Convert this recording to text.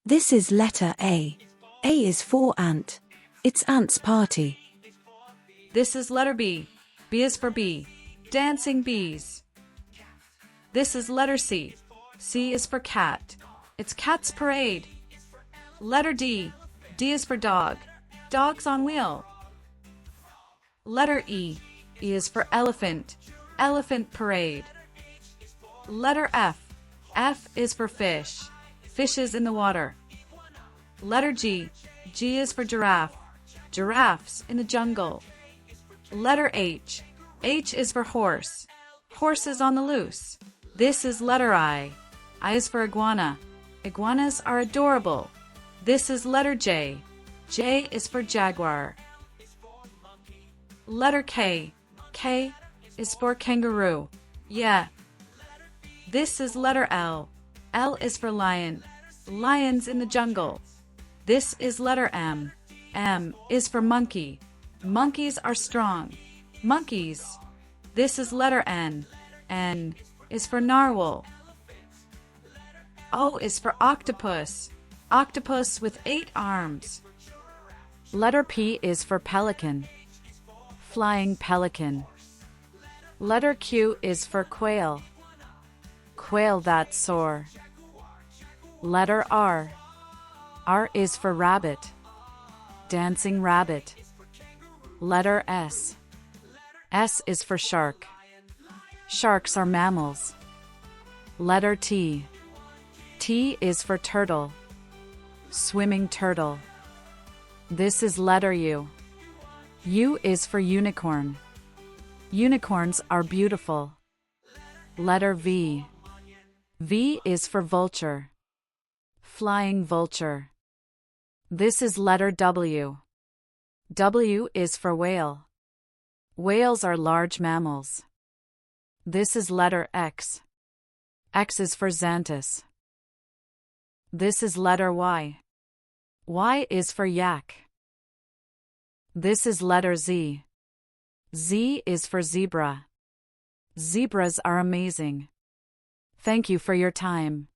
This is letter A. A is for ant. It's Ant's party. This is letter B. B is for bee. Dancing bees. This is letter C. C is for cat. It's Cat's parade. Letter D. D is for dog. Dogs on wheel. Letter E. E is for elephant. Elephant parade. Letter F. F is for fish. Fishes in the water. Letter G. G is for giraffe. Giraffes in the jungle. Letter H. H is for horse. Horses on the loose. This is letter I. I is for iguana. Iguanas are adorable. This is letter J. J is for jaguar. Letter K. K is for kangaroo. Yeah. This is letter L. L is for lion. Lions in the jungle. This is letter M. M is for monkey. Monkeys are strong. Monkeys. This is letter N. N is for narwhal. O is for octopus. Octopus with 8 arms. Letter P is for pelican. Flying pelican. Letter Q is for quail. Quail that soar. Letter R. R is for rabbit. Dancing rabbit. Letter S. S is for shark. Sharks are mammals. Letter T. T is for turtle. Swimming turtle. This is letter U. U is for unicorn. Unicorns are beautiful. Letter V. V is for vulture. Flying vulture. This is letter W. W is for whale. Whales are large mammals. This is letter X. X is for xanthus. This is letter Y. Y is for yak. This is letter Z. Z is for zebra. Zebras are amazing. Thank you for your time.